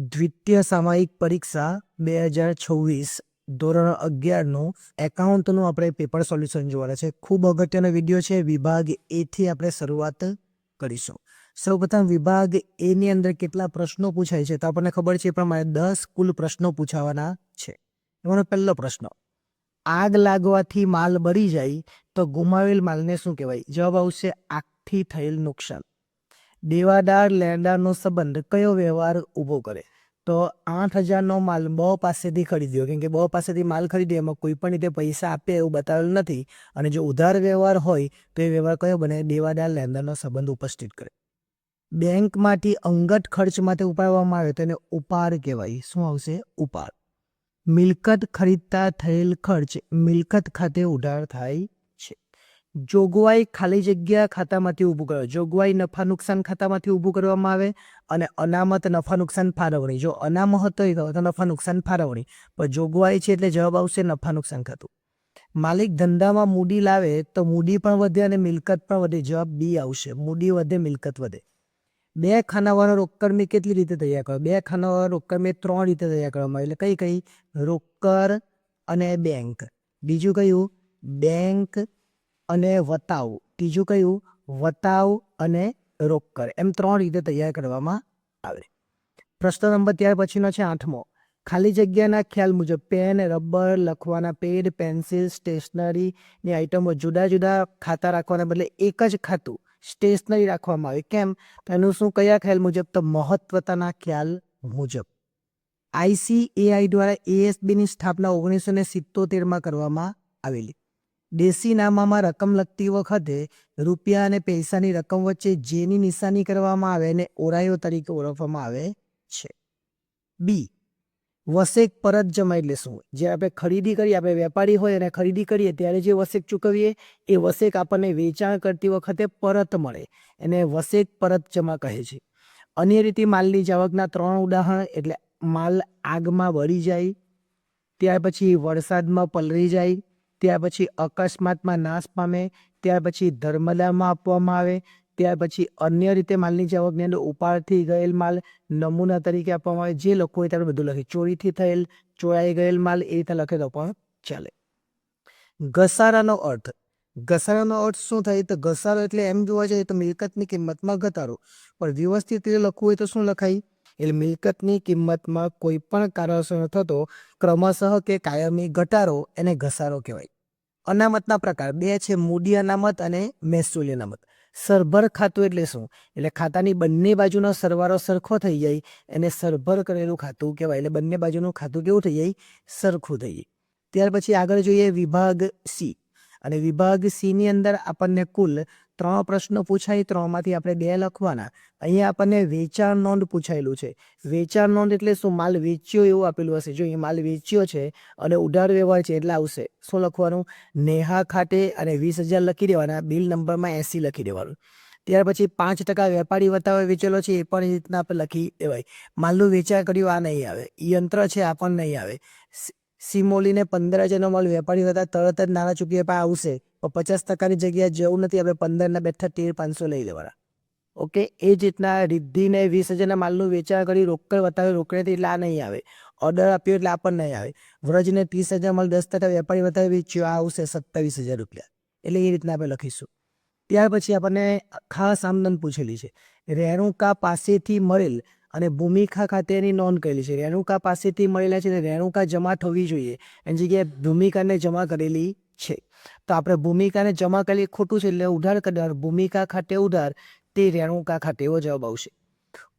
દ્વિતીય સામયિક પરીક્ષા 2026 ધોરણ 11નું એકાઉન્ટનું આપણે પેપર સોલ્યુશન જોવાના છે. ખૂબ અગત્યનો વિડીયો છે. વિભાગ એ થી આપણે શરૂઆત કરીશું. સૌપ્રથમ વિભાગ એ ની અંદર કેટલા પ્રશ્નો પૂછાય છે તો આપણને ખબર છે એ પ્રમાણે 10 કુલ પ્રશ્નો પૂછાવાના છે. એમાંનો પહેલો પ્રશ્ન, આગ લાગવાથી માલ બળી જાય તો ગુમાવેલ માલને શું કહેવાય? જવાબ આવશે આગથી થયેલ નુકસાન. દેવાદાર લેણદારનો સંબંધ કયો વ્યવહાર ઊભો કરે? તો 8,000નો માલ બ પાસેથી ખરીદ્યો, કેમ કે બ પાસેથી માલ ખરીદ્યો એમાં કોઈ પણ રીતે પૈસા આપે એવું બતાવેલ નથી, અને જો ઉધાર વ્યવહાર હોય તો એ વ્યવહાર કયો બને? દેવાદાર લેણદારનો સંબંધ ઉપસ્થિત કરે. બેંકમાંથી અંગત ખર્ચ માટે ઉપાડવામાં આવે તો એને ઉપાડ કહેવાય. શું આવશે? ઉપાડ. મિલકત ખરીદતા થયેલ ખર્ચ મિલકત ખાતે ઉધાર થાય છે. જોગવાઈ ખાલી જગ્યા ખાતામાંથી ઊભું કરે. જોગવાઈ નફા નુકસાન ખાતામાંથી ઊભું કરવામાં આવે, અને અનામત નફા નુકસાન ફાળવણી. જો અનામત હોય તો નફા નુકસાન ફાળવણી, પણ જોગવાઈ છે એટલે જવાબ આવશે નફા નુકસાન ખાતું. માલિક ધંધામાં મૂડી લાવે તો મૂડી પણ વધે અને મિલકત પણ વધે. જવાબ બી આવશે, મૂડી વધે મિલકત વધે. બે ખાનાવાળો રોકડ મેં કેટલી રીતે તૈયાર કરો? બે ખાનાવાળો રોકડ મેં 3 રીતે તૈયાર કરવામાં આવે. એટલે કઈ રોકડ અને બેંક. બીજું કયું? બેંક અને વતાવ. ત્રીજું કયું? વતાવ અને રોકડ. એમ 3 રીતે તૈયાર કરવામાં આવે. પ્રશ્ન નંબર ત્યાર પછીનો છે 8મો. ખાલી જગ્યાના ખ્યાલ મુજબ પેન, રબર, લખવાના પેડ, પેન્સિલ, સ્ટેશનરીની આઇટમો જુદા જુદા ખાતા રાખવાના બદલે એક જ ખાતું સ્ટેશનરી રાખવામાં આવે. કેમ? તો એનું શું, કયા ખ્યાલ મુજબ? તો મહત્વતાના ખ્યાલ મુજબ. ICAI દ્વારા ASBની સ્થાપના 1977માં કરવામાં આવેલી. દેશીનામામાં રકમ લખતી વખતે રૂપિયા અને પૈસાની રકમ વચ્ચે જેની નિશાની કરવામાં આવે એને ઓરાયો તરીકે ઓળખવામાં આવે છે. બી, વસેક પરત જમા એટલે શું? જે આપણે ખરીદી કરીએ, આપણે વેપારી હોય અને ખરીદી કરીએ ત્યારે જે વસેક ચૂકવીએ એ વસેક આપણને વેચાણ કરતી વખતે પરત મળે, એને વસેક પરત જમા કહે છે. અન્ય રીતે માલની જાવકના 3 ઉદાહરણ એટલે માલ આગમાં બળી જાય, ત્યાર પછી વરસાદમાં પલળી જાય, ત્યાર પછી અકસ્માતમાં નાશ પામે, ત્યાર પછી ધર્મદામાં આપવામાં આવે, ત્યાર પછી અન્ય રીતે માલની જાવકની અંદર ઉપાડથી ગયેલ માલ નમૂના તરીકે આપવામાં આવે. જે લખવું હોય ત્યારે બધું લખે. ચોરીથી થયેલ, ચોરાઈ ગયેલ માલ એ રીતે લખે તો પણ ચાલે. ઘસારાનો અર્થ. ઘસારાનો અર્થ શું થાય? તો ઘસારો એટલે એમ જોવા જાય તો મિલકતની કિંમતમાં ઘટાડો, પણ વ્યવસ્થિત રીતે લખવું હોય તો શું લખાય? એટલે મિલકતની કિંમતમાં કોઈ પણ કારણસર થતો ક્રમશઃ કે કાયમી ઘટાડો એને ઘસારો કહેવાય. અનામતના પ્રકાર 2 છે, મૂડી અનામત અને મહેસૂલી અનામત. સરભર ખાતું એટલે શું? એટલે ખાતાની બંને બાજુનો સરવાળો સરખો થઈ જાય એને સરભર કરેલું ખાતું કહેવાય. એટલે બંને બાજુનું ખાતું કેવું થઈ જાય? સરખું થઈ જાય. ત્યાર પછી આગળ જોઈએ વિભાગ સી. અને વિભાગ સી ની અંદર આપણને કુલ 3 પ્રશ્નો પૂછાય. 3માંથી આપણે 2 લખવાના. અહીંયા આપણને વેચાણ નોંધ પૂછાયેલું છે. વેચાણ નોંધ એટલે શું? માલ વેચ્યો એવું આપેલું હશે. જો એ માલ વેચ્યો છે અને ઉધાર વ્યવહાર છે એટલે આવશે શું લખવાનું? નેહા ખાતે અને 20,000 લખી દેવાના, બિલ નંબરમાં 80 લખી દેવાનું. ત્યાર પછી 5% વેપારી વતાવે વેચેલો છે એ પણ એ રીતના આપણે લખી દેવાય. માલનું વેચાણ કર્યું આ નહીં આવે. યંત્ર છે આ પણ નહીં આવે. સિમોલીને 15,000નો માલ વેપારી હતા તરત જ નાણાં ચૂકવ્યા પણ આવશે, પણ 50%ની જગ્યાએ જવું નથી. આપણે 15 બેઠા 13,500 લઈ લેવાના. ઓકે, એ જ રીતના રિદ્ધિને 20,000ના માલનું વેચાણ કરી રોકડ વતાવે રોકડેથી એટલે આ નહીં આવે. ઓર્ડર આપ્યો એટલે આ પણ નહીં આવે. વ્રજને 30,000 માલ 10% વેપારી વતાવે વેચ્યો, આ આવશે 27,000 રૂપિયા. એટલે એ રીતના આપણે લખીશું. ત્યાર પછી આપણને ખાસ આમદન પૂછેલી છે. રેણુકા પાસેથી મળેલ અને ભૂમિકા ખાતેની નોંધ કરેલી છે. રેણુકા પાસેથી મળેલા છે, રેણુકા જમા થવી જોઈએ, એની જગ્યાએ ભૂમિકાને જમા કરેલી છે. તો આપણે ભૂમિકાને જમા કરેલી ખોટું છે એટલે ઉધાર કરી દેવાનું. ભૂમિકા ખાતે ઉધાર, તે રેણુકા ખાતે, એવો જવાબ આવશે.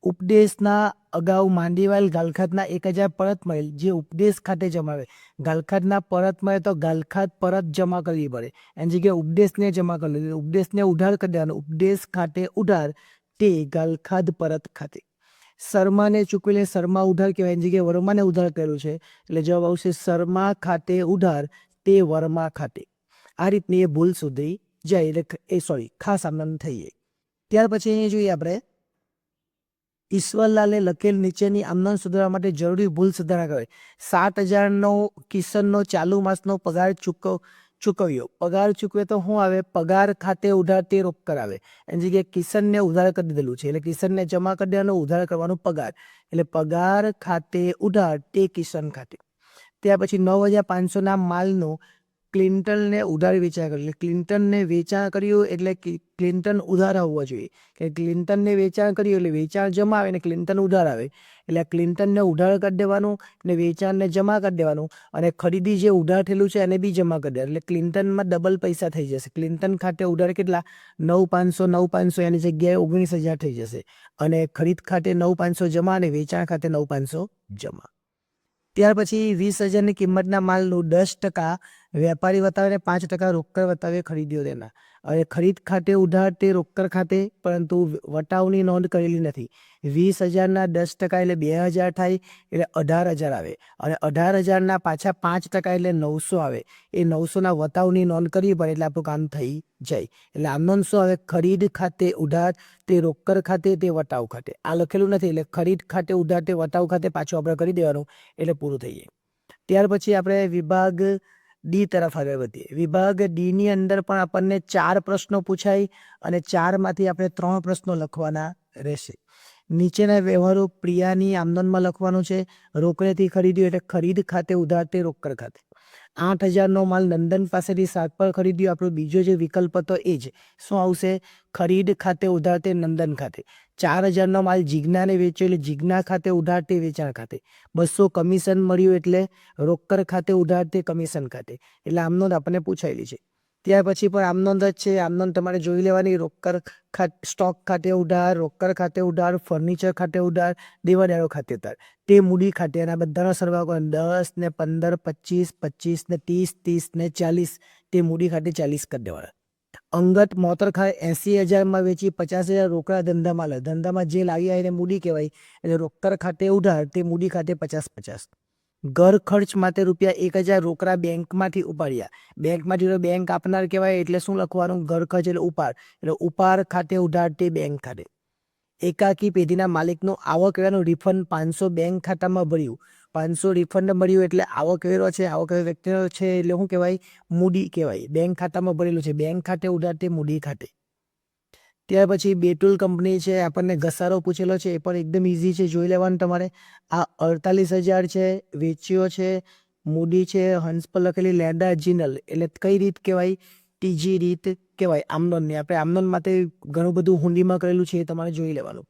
ઉપદેશના અગાઉ માંડીવાલ ગાલખાતના 1,000 પરત મળેલ, જે ઉપદેશ ખાતે જમાવે. ગાલખાતના પરત મળે તો ગાલખાત પરત જમા કરવી પડે, એની જગ્યાએ ઉપદેશને જમા કરી. ઉપદેશને ઉધાર કરી દેવાનું. ઉપદેશ ખાતે ઉધાર, તે ગાલખાત પરત ખાતે. શર્માને ચૂકવેલે શર્મા ઉધાર કહેવાય, એની જગ્યાએ વર્માને ઉધાર કરેલું છે એટલે જવાબ આવશે શર્મા ખાતે ઉધાર, તે વર્મા ખાતે. આ રીતની એ ભૂલ સુધી જાય એટલે ખાસ આમદન થઈ જાય. ત્યાર પછી અહીં જોઈએ આપણે ઈશ્વરલાલે લખેલ નીચેની આમદન સુધારવા માટે જરૂરી ભૂલ સુધારણા કરે. 7,000નો કિશનનો ચાલુ માસનો પગાર ચૂકવ્યો. પગાર ચૂકવે તો શું આવે? પગાર ખાતે ઉધાર તે રોકડ આવે. એની જગ્યાએ કિશનને ઉધાર કરી દીધેલું છે એટલે કિશનને જમા કરી દેવાનો, ઉધાર કરવાનો પગાર. એટલે પગાર ખાતે ઉધાર તે કિશન ખાતે. ત્યાર પછી 9,500ના માલનું ક્લિન્ટનને ઉધાર વેચાણ કર્યું. એટલે ક્લિન્ટનને વેચાણ કર્યું એટલે ક્લિન્ટન ઉધાર આવવો જોઈએ કે ક્લિન્ટનને વેચાણ કર્યું એટલે વેચાણ જમા આવે ને ક્લિન્ટન ઉધાર આવે. એટલે ક્લિન્ટનને ઉધાર કરી દેવાનું ને વેચાણને જમા કરી દેવાનું અને ખરીદી જે ઉધાર થયેલું છે એને બી જમા કરી દેવાનું. એટલે ક્લિન્ટનમાં ડબલ પૈસા થઈ જશે. ક્લિન્ટન ખાતે ઉધાર કેટલા? 9,500 એની જગ્યાએ 19,000 થઈ જશે અને ખરીદ ખાતે 9,500 જમા અને વેચાણ ખાતે 9,500 જમા. ત્યાર પછી 20,000ની કિંમતના માલનું 10% વેપારી વતાવે ને 5% રોકડ વતાવે ખરીદ્યો તેના. હવે ખરીદ ખાતે ઉધાર તે રોકડ ખાતે પરંતુ વટાવની નોંધ કરેલી નથી. 20,000ના 10% એટલે 2,000 થાય એટલે 18,000 આવે અને 18,000ના પાછા 5% એટલે 900 આવે. એ 900ના વટાવની નોંધ કરવી પડે એટલે આપણું કામ થઈ જાય. એટલે આમનો શું આવે? ખરીદ ખાતે ઉધાર તે રોકડ ખાતે તે વટાવ ખાતે. આ લખેલું નથી એટલે ખરીદ ખાતે ઉધાર તે વટાવ ખાતે પાછું આપણે કરી દેવાનું એટલે પૂરું થઈ જાય. ત્યાર પછી આપણે વિભાગ ડી તરફ આગળ વધીએ. વિભાગ ડીની અંદર પણ આપણને 4 પ્રશ્નો પૂછાય અને 4માંથી આપણે 3 પ્રશ્નો લખવાના રહેશે. નીચેના વ્યવહારો પ્રિયાની આમદનમાં લખવાનું છે. રોકડેથી ખરીદ્યું એટલે ખરીદ ખાતે ઉધાર તે રોકડ ખાતે. 8,000નો માલ નંદન પાસેથી શાક પર ખરીદ્યો. આપણો બીજો જે વિકલ્પ હતો એ જ શું આવશે? ખરીદ ખાતે ઉધાર તે નંદન ખાતે. 4,000નો માલ જીજ્ઞાને વેચ્યો એટલે જીજ્ઞા ખાતે ઉધાર તે વેચાણ ખાતે. 200 કમિશન મળ્યું એટલે રોકડ ખાતે ઉધાર તે કમિશન ખાતે. એટલે આમનોંધ આપણને પૂછાયેલી છે. ત્યાર પછી પણ આમનોંધ જ છે. આમનોંધ તમારે જોઈ લેવાની. રોકડ સ્ટોક ખાતે ઉધાર, રોકડ ખાતે ઉધાર, ફર્નિચર ખાતે ઉધાર, દેવાદારો ખાતે ઉધાર, તે મૂડી ખાતે. અને આ બધાનો સરવાળો 10 ને 15, 25, 25 ને 30, 30 ને 40 તે મૂડી ખાતે 40 કરી દેવાના. અંગત મોટર ખાતે 80,000માં વેચી 50,000 રોકડા ધંધામાં લે. ધંધામાં જે લાવી આવે એને મૂડી કહેવાય. એટલે રોકડ ખાતે ઉધાર તે મૂડી ખાતે 50-50. ઘર ખર્ચ માટે ₹1,000 રોકડા બેંકમાંથી ઉપાડ્યા. બેંકમાંથી તો બેંક આપનાર કહેવાય એટલે શું લખવાનું? ઘર ખર્ચ એટલે ઉપાડ. એટલે ઉપાડ ખાતે ઉધાર તે બેંક ખાતે. એકાકી પેઢીના માલિકનું આવકવેરાનું રિફંડ 500 બેંક ખાતામાં ભર્યું. 500 રિફંડ મળ્યું એટલે આવકવેરો છે. આવકવેરો વ્યક્તિનો છે એટલે શું કહેવાય? મૂડી કહેવાય. બેંક ખાતામાં ભરેલું છે. બેંક ખાતે ઉધાર તે મૂડી ખાતે. ત્યાર પછી બેટુલ કંપની છે. આપણને ઘસારો પૂછેલો છે. એ પણ એકદમ ઇઝી છે, જોઈ લેવાનું તમારે. આ 48,000 છે, વેચ્યો છે, મૂડી છે, હંસ પર લખેલી લેન્ડા જીનલ એટલે કઈ રીત કહેવાય? ત્રીજી રીત કહેવાય આમનોંધની. આપણે આમનોંધ માટે ઘણું બધું હુંડીમાં કરેલું છે એ તમારે જોઈ લેવાનું.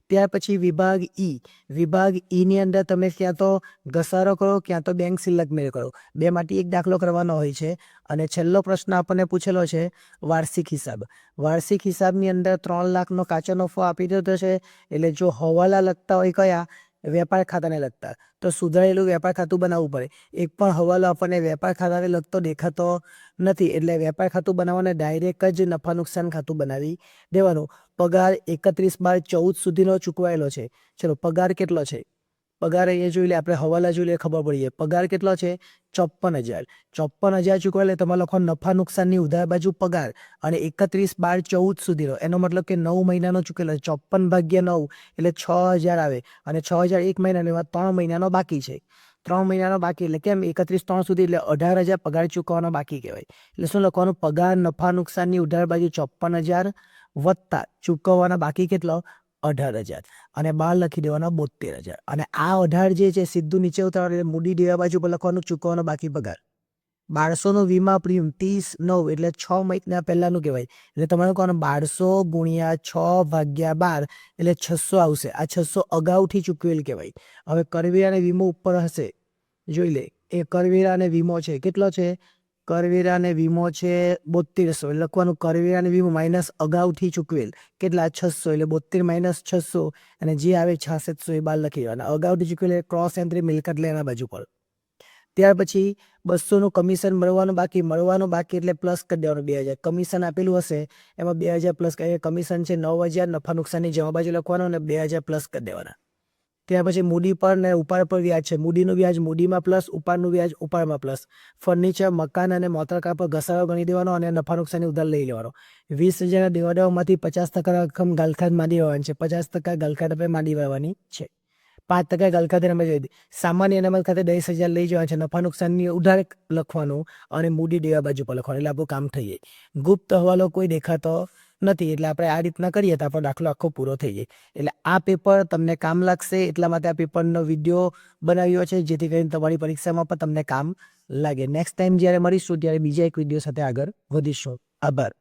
ત્યાર પછી વિભાગ ઈ. વિભાગ ઈની અંદર તમે ક્યાં તો ઘસારો કરો ક્યાં તો બેંક સિલક મેળ કરો. બેમાંથી એક દાખલો કરવાનો હોય છે. અને છેલ્લો પ્રશ્ન આપણને પૂછેલો છે વાર્ષિક હિસાબ. વાર્ષિક હિસાબની અંદર 3 લાખનો કાચો નફો આપી દીધો છે. એટલે જો હવાલા લખતા હોય કયા? વેપાર ખાતાને લગતા, તો સુધારેલું વેપાર ખાતું બનાવવું પડે. એક પણ હવાલો આપણને વેપાર ખાતાને લગતો દેખાતો નથી એટલે વેપાર ખાતું બનાવવાને ડાયરેક્ટ જ નફા નુકસાન ખાતું બનાવી દેવાનું. પગાર 31/12/14 સુધીનો ચૂકવાયેલો છે. ચલો પગાર કેટલો છે? પગાર અહીંયા જોઈ લે. આપણે હવાલા જોઈ લે ખબર પડી જાય. પગાર કેટલો છે? 54,000. 54,000 ચૂકવાયેલો. તમારે લખો નફા નુકસાનની ઉધાર બાજુ પગાર અને 31/12/14 સુધીનો. એનો મતલબ કે 9 મહિનાનો ચૂકેલો. 54/9 એટલે 6,000 આવે અને 6,000 1 મહિનાનો એમાં 3 મહિનાનો બાકી છે. 3 મહિનાનો બાકી એટલે કેમ? 31/3 સુધી એટલે 18,000 પગાર ચૂકવવાનો બાકી કહેવાય. એટલે શું લખવાનું? પગાર નફા નુકસાનની ઉધાર બાજુ 54,000 વત્તા ચૂકવવાના બાકી કેટલો? 18,000 અને 12 લખી દેવાના 72,000. અને આ 18 જે છે સીધું નીચે ઉતારવાનું એટલે મૂડી દેવા બાજુ પર લખવાનું ચૂકવવાનો બાકી પગાર. 1200નો વીમા પ્રીમિયમ 30/9 એટલે 6 મહિના પહેલાનું કહેવાય. એટલે તમારે કહો 1200 ગુણ્યા 6/12 એટલે 600 આવશે. આ 600 અગાઉથી ચૂકવેલ કહેવાય. હવે કરવેરા અને વીમો ઉપર હશે, જોઈ લે. એ કરવેરા અને વીમો છે કેટલો છે? કરવેરા અને વીમો છે 7200. એટલે લખવાનું કરવેરા અને વીમો માઇનસ અગાઉથી ચૂકવેલ કેટલા? 600. એટલે 72 માઇનસ 600 અને જે આવે 6600 એ 12 લખી દેવાના. અગાઉથી ચૂકવેલ ક્રોસ એન્ટ્રી મિલકત લેના બાજુ પર. ત્યાર પછી 200નું કમિશન મળવાનું બાકી એટલે પ્લસ કરી દેવાનું 2,000. કમિશન આપેલું હશે એમાં 2,000 પ્લસ કમિશન છે 9,000. નફા નુકસાનની જમા બાજુ લખવાનું અને 2,000 પ્લસ કરી દેવાના. ત્યાર પછી મૂડી પર ને ઉપાડ પર વ્યાજ છે. મૂડીનું વ્યાજ મૂડીમાં પ્લસ, ઉપાડનું વ્યાજ ઉપાડમાં પ્લસ. ફર્નિચર, મકાન અને મોટરકાર પર ઘસારો ગણી દેવાનો અને નફા નુકસાની ઉધાર લઈ લેવાનો. 20,000ના દેવાદારોમાંથી 50% રકમ ગાલખાત માંડી લેવાની છે. 50% ગાલખાત આપણે માંડી લેવાની છે. 5% ગલ ખાતે રમે છે. સામાન્ય અનામત ખાતે 10,000 લઈ જવાના છે. નફા નુકસાનની ઉધાર લખવાનું અને મૂડી દેવા બાજુ પર લખવાનું, એટલે આપણું કામ થઈ જાય. ગુપ્ત હવાલો કોઈ દેખાતો નથી, એટલે આપણે આ રીતના કરીએ તો આપણો દાખલો આખો પૂરો થઈ જાય. એટલે આ પેપર તમને કામ લાગશે, એટલા માટે આ પેપરનો વિડીયો બનાવ્યો છે, જેથી કરીને તમારી પરીક્ષામાં પણ તમને કામ લાગે. નેક્સ્ટ ટાઈમ જ્યારે મળીશું ત્યારે બીજા એક વિડીયો સાથે આગળ વધીશું. આભાર.